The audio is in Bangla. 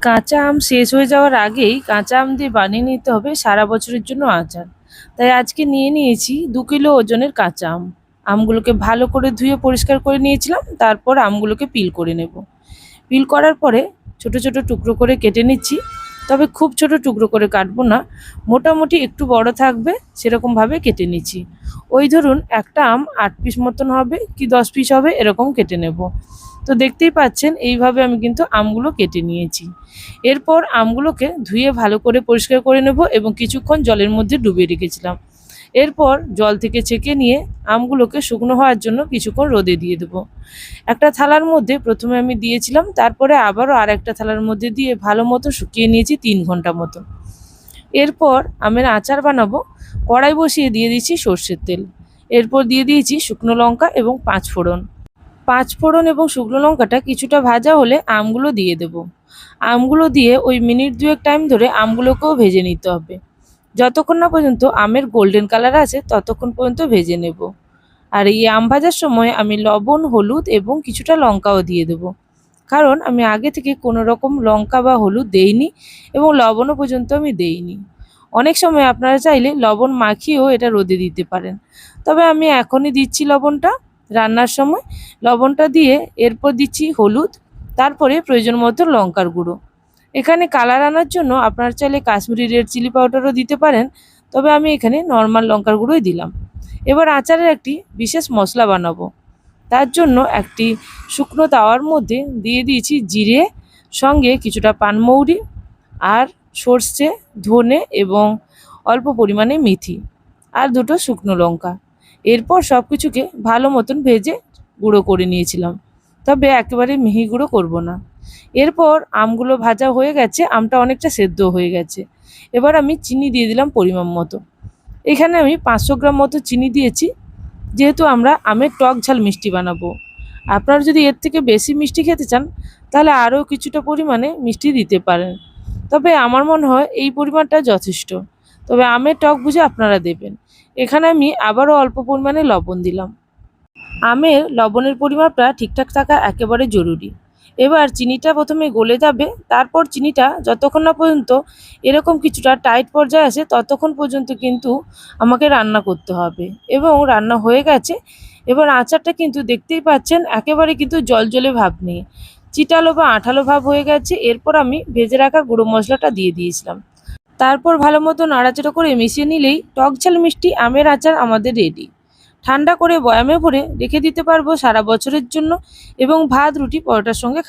কাঁচা আম শেষ হয়ে যাওয়ার আগেই কাঁচা আম দিয়ে বানিয়ে নিতে হবে সারা বছরের জন্য আচার। তাই আজকে নিয়ে নিয়েছি 2 কিলো ওজনের কাঁচা আম। আমগুলোকে ভালো করে ধুয়ে পরিষ্কার করে নিয়েছিলাম, তারপর আমগুলোকে পিল করে নেব। পিল করার পরে ছোট ছোট টুকরো করে কেটে নিচ্ছি, তবে খুব ছোট টুকরো করে কাটবো না, মোটামুটি একটু বড় থাকবে সেরকমভাবে কেটে নিচ্ছি। ওই ধরুন একটা আম 8 পিস মতন হবে কি 10 পিস হবে এরকম কেটে নেব। তো দেখতেই পাচ্ছেন এইভাবে আমি কিন্তু আমগুলো কেটে নিয়েছি। এরপর আমগুলোকে ধুয়ে ভালো করে পরিষ্কার করে নেব এবং কিছুক্ষণ জলের মধ্যে ডুবিয়ে রেখেছিলাম। এরপর জল থেকে ছেঁকে নিয়ে আমগুলোকে শুকনো হওয়ার জন্য কিছুক্ষণ রোদে দিয়ে দেবো। একটা থালার মধ্যে প্রথমে আমি দিয়েছিলাম, তারপরে আবারও আরেকটা থালার মধ্যে দিয়ে ভালো মতো শুকিয়ে নিয়েছি 3 ঘন্টা মতো। এরপর আমের আচার বানাবো। কড়াই বসিয়ে দিয়ে দিচ্ছি সর্ষের তেল। এরপর দিয়ে দিয়েছি শুকনো লঙ্কা এবং 5 ফোড়ন। 5 ফোড়ন এবং শুকনো লঙ্কাটা কিছুটা ভাজা হলে আমগুলো দিয়ে দেব। আমগুলো দিয়ে ওই মিনিট 2 টাইম ধরে আমগুলোকেও ভেজে নিতে হবে। যতক্ষণ না পর্যন্ত আমের গোল্ডেন কালার আসে ততক্ষণ পর্যন্ত ভেজে নেব। আর এই আম ভাজার সময় আমি লবণ, হলুদ এবং কিছুটা লঙ্কাও দিয়ে দেব, কারণ আমি আগে থেকে কোনো রকম লঙ্কা বা হলুদ দেইনি এবং লবণও পর্যন্ত আমি দেইনি। অনেক সময় আপনারা চাইলে লবণ মাখিয়েও এটা রোদে দিতে পারেন, তবে আমি এখনই দিচ্ছি লবণটা। রান্নার সময় লবণটা দিয়ে এরপর দিচ্ছি হলুদ, তারপরে প্রয়োজন মতো লঙ্কার গুঁড়ো। এখানে কালার আনার জন্য আপনারা চাইলে কাশ্মীরি রেড চিলি পাউডারও দিতে পারেন, তবে আমি এখানে নর্মাল লঙ্কার গুঁড়োই দিলাম। এবার আচারের একটি বিশেষ মশলা বানাবো। তার জন্য একটি শুকনো তাওয়ার মধ্যে দিয়ে দিয়েছি জিরে, সঙ্গে কিছুটা পানমৌরি আর সর্ষে, ধনে এবং অল্প পরিমাণে মেথি আর 2টো শুকনো লঙ্কা। এরপর সব কিছুকে ভালো মতন ভেজে গুঁড়ো করে নিয়েছিলাম, তবে একেবারে মিহি গুঁড়ো করব না। এরপর আমগুলো ভাজা হয়ে গেছে, আমটা অনেকটা সেদ্ধ হয়ে গেছে। এবার আমি চিনি দিয়ে দিলাম পরিমাণ মতো। এখানে আমি 500 গ্রাম মতো চিনি দিয়েছি, যেহেতু আমরা আমের টক ঝাল মিষ্টি বানাবো। আপনারা যদি এর থেকে বেশি মিষ্টি খেতে চান তাহলে আরও কিছুটা পরিমাণে মিষ্টি দিতে পারেন, তবে আমার মনে হয় এই পরিমাণটা যথেষ্ট। তবে আমের টক বুঝে আপনারা দেবেন। এখানে আমি আবারও অল্প পরিমাণে লবণ দিলাম। আমের লবণের পরিমাপটা ঠিকঠাক থাকা একেবারে জরুরি। এবার চিনিটা প্রথমে গলে যাবে, তারপর চিনিটা যতক্ষণ না পর্যন্ত এরকম কিছুটা টাইট পর্যায়ে আসে ততক্ষণ পর্যন্ত কিন্তু আমাকে রান্না করতে হবে। এবং রান্না হয়ে গেছে। এবার আচারটা কিন্তু দেখতেই পাচ্ছেন একেবারে কিন্তু জলজলে ভাব নেই, চিটালো বা আঠালো ভাব হয়ে গেছে। এরপর আমি ভেজে রাখা গুঁড়ো মশলাটা দিয়ে দিয়েছিলাম। তারপর ভালো মতো নাড়াচাড়া করে মিশিয়ে নিলেই টক ঝাল মিষ্টি আমের আচার আমাদের রেডি। ঠান্ডা করে বয়ামে ভরে রেখে দিতে পারবো সারা বছরের জন্য এবং ভাত, রুটি, পরোটার সঙ্গে